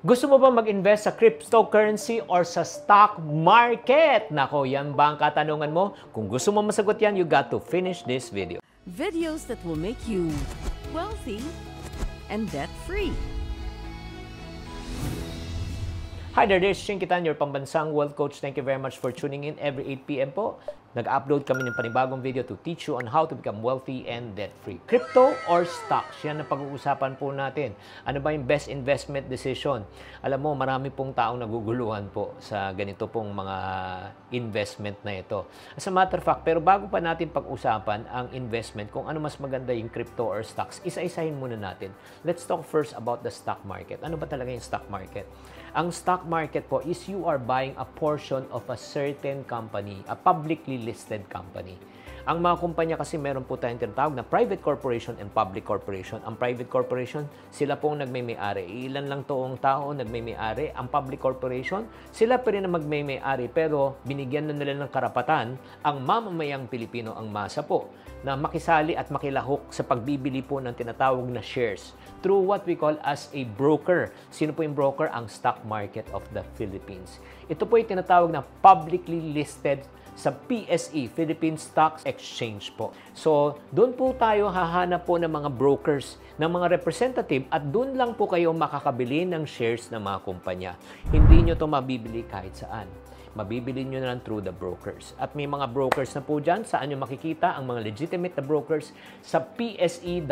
Gusto mo ba mag-invest sa cryptocurrency or sa stock market? Nako, yan ba ang katanungan mo? Kung gusto mo masagot yan, you got to finish this video. Videos that will make you wealthy and debt-free. Hi there, this is Shing Kitan, your pambansang wealth coach. Thank you very much for tuning in every 8 p.m. po. Nag-upload kami ng panibagong video to teach you on how to become wealthy and debt-free. Crypto or stocks? Yan ang pag-uusapan po natin. Ano ba yung best investment decision? Alam mo, marami pong taong naguguluhan po sa ganito pong mga investment na ito. As a matter of fact, pero bago pa natin pag-usapan ang investment, kung ano mas maganda yung crypto or stocks, isa-isahin muna natin. Let's talk first about the stock market. Ano ba talaga yung stock market? Ang stock market po is you are buying a portion of a certain company, a publicly listed company. Ang mga kumpanya kasi meron po tayong tinatawag na private corporation and public corporation. Ang private corporation, sila pong nagmay-ari. Ilan lang toong tao nagmay-ari. Ang public corporation, sila pa rin ang magmay-ari pero binigyan na nila ng karapatan ang mamamayang Pilipino, ang masa po, na makisali at makilahok sa pagbibili po ng tinatawag na shares through what we call as a broker. Sino po yung broker? Ang stock market of the Philippines. Ito po yung tinatawag na publicly listed sa PSE, Philippine Stock Exchange po. So, doon po tayo hahanap po ng mga brokers, ng mga representative at doon lang po kayo makakabili ng shares ng mga kumpanya. Hindi nyo to mabibili kahit saan. Mabibili nyo na lang through the brokers. At may mga brokers na po dyan. Saan nyo makikita ang mga legitimate na brokers? Sa pse.com.ph.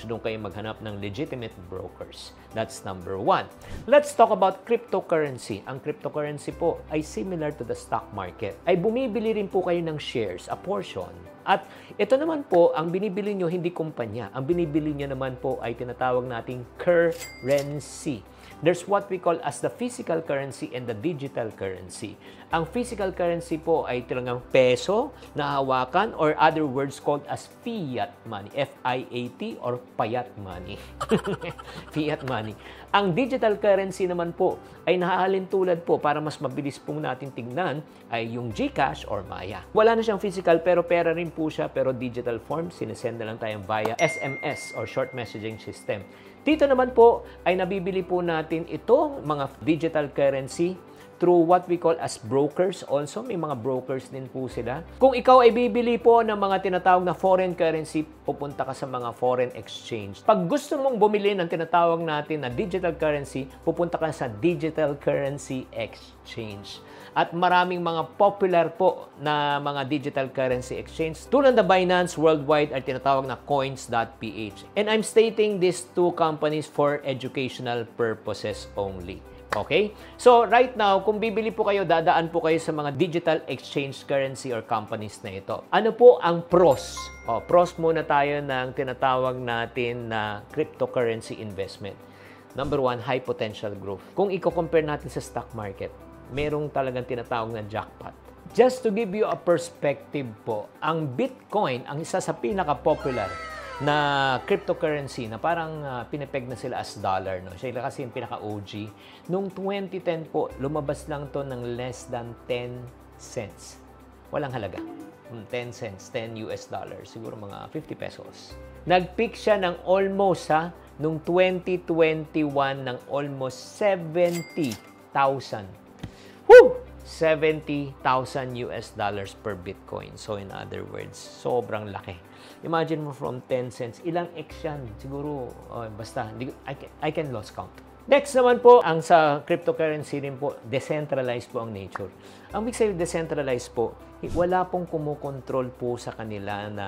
Doon kayo maghanap ng legitimate brokers. That's number one. Let's talk about cryptocurrency. Ang cryptocurrency po ay similar to the stock market. Ay bumibili rin po kayo ng shares, a portion. At ito naman po, ang binibili nyo hindi kumpanya. Ang binibili nyo naman po ay tinatawag nating currency. There's what we call as the physical currency and the digital currency. Ang physical currency po ay talagang peso na hawakan or other words called as fiat money. F-I-A-T or payat money. Fiat money. Ang digital currency naman po ay nahahalin tulad po para mas mabilis pong natin tignan ay yung GCash or Maya. Wala na siyang physical pero pera rin po siya pero digital form. Sinesend na lang tayo via SMS or short messaging system. Dito naman po ay nabibili po natin itong mga digital currency through what we call as brokers also. May mga brokers din po sila. Kung ikaw ay bibili po ng mga tinatawag na foreign currency, pupunta ka sa mga foreign exchange. Pag gusto mong bumili ng tinatawag natin na digital currency, pupunta ka sa digital currency exchange. At maraming mga popular po na mga digital currency exchange tulad ng Binance Worldwide ay tinatawag na coins.ph. And I'm stating these two companies for educational purposes only. Okay? So, right now, kung bibili po kayo, dadaan po kayo sa mga digital exchange currency or companies na ito. Ano po ang pros? Pros muna tayo ng tinatawag natin na cryptocurrency investment. Number one, high potential growth. Kung i-compare natin sa stock market, merong talagang tinatawag na jackpot. Just to give you a perspective po, ang Bitcoin, ang isa sa pinaka-popular na cryptocurrency na parang pinipeg na sila as dollar. No? Sila kasi yung pinaka-OG. Noong 2010 po, lumabas lang to ng less than 10 cents. Walang halaga. 10 cents, 10 US dollars. Siguro mga 50 pesos. Nag-peak siya ng almost, noong 2021 ng almost 70,000. Woo! 70,000 US dollars per Bitcoin. So, in other words, sobrang laki. Imagine mo from 10 cents, ilang X yan? Siguro, basta, I can lose count. Next naman po, ang sa cryptocurrency rin po, decentralized po ang nature. Ang big say decentralized po, wala pong kumukontrol po sa kanila na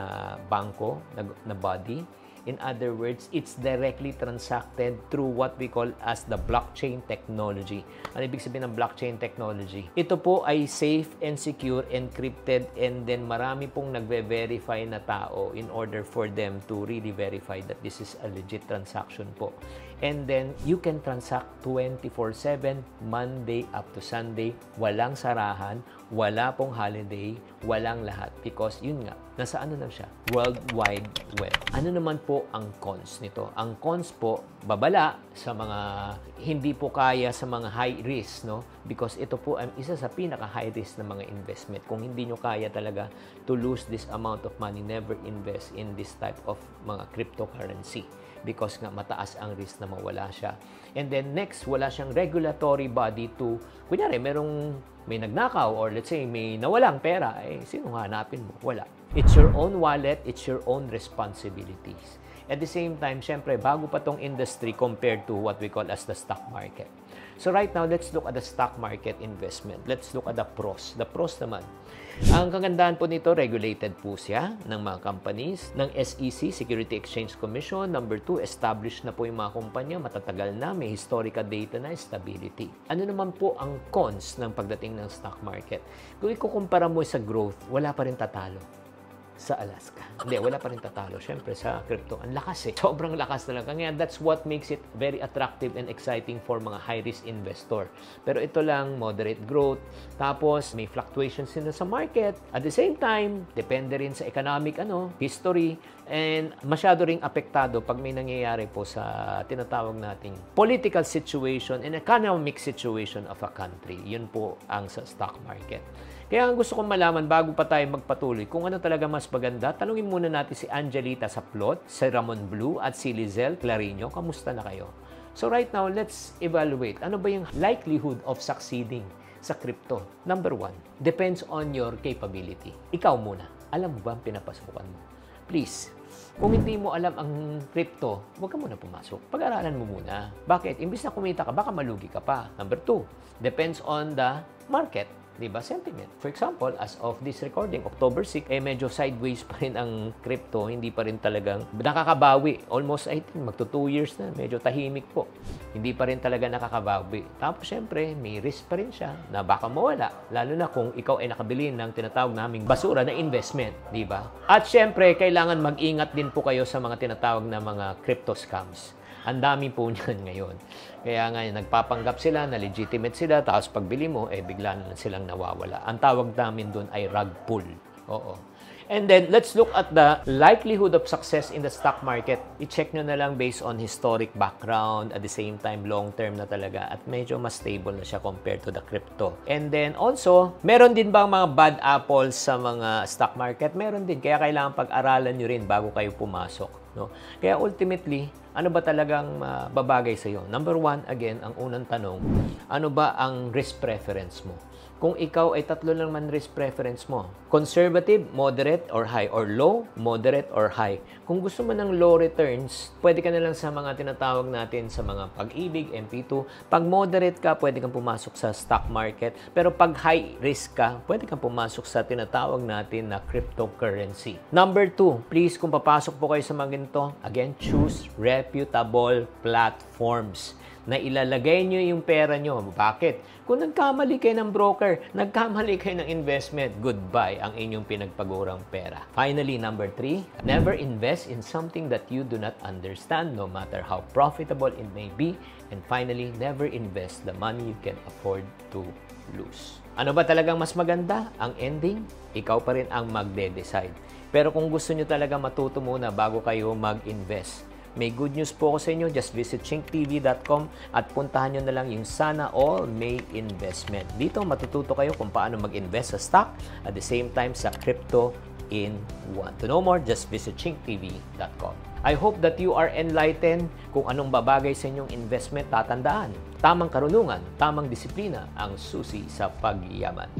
bangko, na body. In other words, it's directly transacted through what we call as the blockchain technology. Ano ibig sabihin ng blockchain technology? Ito po ay safe and secure, encrypted, and then marami pong nagve-verify na tao in order for them to really verify that this is a legit transaction po. And then, you can transact 24/7, Monday up to Sunday. Walang sarahan, wala pong holiday, walang lahat. Because, yun nga, nasa ano lang siya? World Wide Web. Ano naman po ang cons nito? Ang cons po, babala sa mga hindi po kaya sa mga high risk, no? Because ito po ay isa sa pinaka-high risk na mga investment. Kung hindi nyo kaya talaga to lose this amount of money, never invest in this type of mga cryptocurrency. because nga mataas ang risk na mawala siya. And then next, wala siyang regulatory body to, kunyari, may nagnakaw or let's say may nawalang pera, sino hanapin mo? Wala. It's your own wallet, it's your own responsibilities. At the same time, syempre, bago pa tong industry compared to what we call as the stock market. So right now, let's look at the stock market investment. Let's look at the pros. The pros naman. Ang kagandahan po nito, regulated po siya ng mga companies, ng SEC, Security Exchange Commission. Number 2, established na po yung mga kumpanya, matatagal na, may historical data na, stability. Ano naman po ang cons ng pagdating ng stock market? Kung ikukumpara mo sa growth, wala pa rin tatalo sa Alaska. Hindi, wala pa rin tatalo. Siyempre, sa crypto, ang lakas eh. Sobrang lakas talaga. Kaya that's what makes it very attractive and exciting for mga high-risk investor. Pero ito lang, moderate growth. Tapos, may fluctuations din sa market. At the same time, depende rin sa economic history. And masyado ring apektado pag may nangyayari po sa tinatawag nating political situation and economic situation of a country. Yun po ang sa stock market. Kaya ang gusto kong malaman bago pa tayo magpatuloy kung ano talaga mas maganda, tanungin muna natin si Angelita Saplot, si Ramon Blue at si Lizelle Clarino. Kamusta na kayo? So right now, let's evaluate. Ano ba yung likelihood of succeeding sa crypto? Number 1, depends on your capability. Ikaw muna. Alam mo ba ang pinapasukan mo? Please, kung hindi mo alam ang crypto, huwag ka muna pumasok. Pag-aralan mo muna. Bakit? Imbis na kumita ka, baka malugi ka pa. Number 2, depends on the market. Diba? Sentiment. For example, as of this recording, October 6, medyo sideways pa rin ang crypto. Hindi pa rin talagang nakakabawi. Almost, I think, magto 2 years na. Medyo tahimik po. Hindi pa rin talaga nakakabawi. Tapos, syempre, may risk pa rin siya na baka mawala. Lalo na kung ikaw ay nakabili ng tinatawag naming basura na investment. Diba? At syempre, kailangan mag-ingat din po kayo sa mga tinatawag na mga crypto scams. Ang dami po niyan ngayon. Kaya nga, nagpapanggap sila, na legitimate sila, tapos pagbili mo, bigla na silang nawawala. Ang tawag namin doon ay rug pull. Oo. And then, let's look at the likelihood of success in the stock market. I-check nyo na lang based on historic background, at the same time, long-term na talaga, at medyo mas stable na siya compared to the crypto. And then, also, meron din bang mga bad apples sa mga stock market? Meron din. Kaya kailangan pag-aralan nyo rin bago kayo pumasok. No? Kaya ultimately, ano ba talagang babagay sa iyo? Number 1, again, ang unang tanong, ano ba ang risk preference mo? Kung ikaw ay tatlo lang man risk preference mo, conservative, moderate, or high, or low, moderate, or high. Kung gusto mo ng low returns, pwede ka na lang sa mga tinatawag natin sa mga pag-ibig, MP2. Pag moderate ka, pwede kang pumasok sa stock market. Pero pag high risk ka, pwede kang pumasok sa tinatawag natin na cryptocurrency. Number 2, please, kung papasok po kayo sa mga ganito, again, choose reputable platforms na ilalagay nyo yung pera nyo. Bakit? Kung nagkamali kayo ng broker, nagkamali kayo ng investment, goodbye ang inyong pinagpagurang pera. Finally, number 3, never invest in something that you do not understand, no matter how profitable it may be. And finally, never invest the money you can afford to lose. Ano ba talagang mas maganda? Ang ending? Ikaw pa rin ang magde-decide. Pero kung gusto nyo talaga matuto muna bago kayo mag-invest, may good news po ako sa inyo. Just visit chinktv.com at puntahan nyo na lang yung Sana All May Investment. Dito matututo kayo kung paano mag-invest sa stock at the same time sa crypto in one. To know more, just visit chinktv.com. I hope that you are enlightened kung anong babagay sa inyong investment. Tatandaan, tamang karunungan, tamang disiplina ang susi sa pagyaman.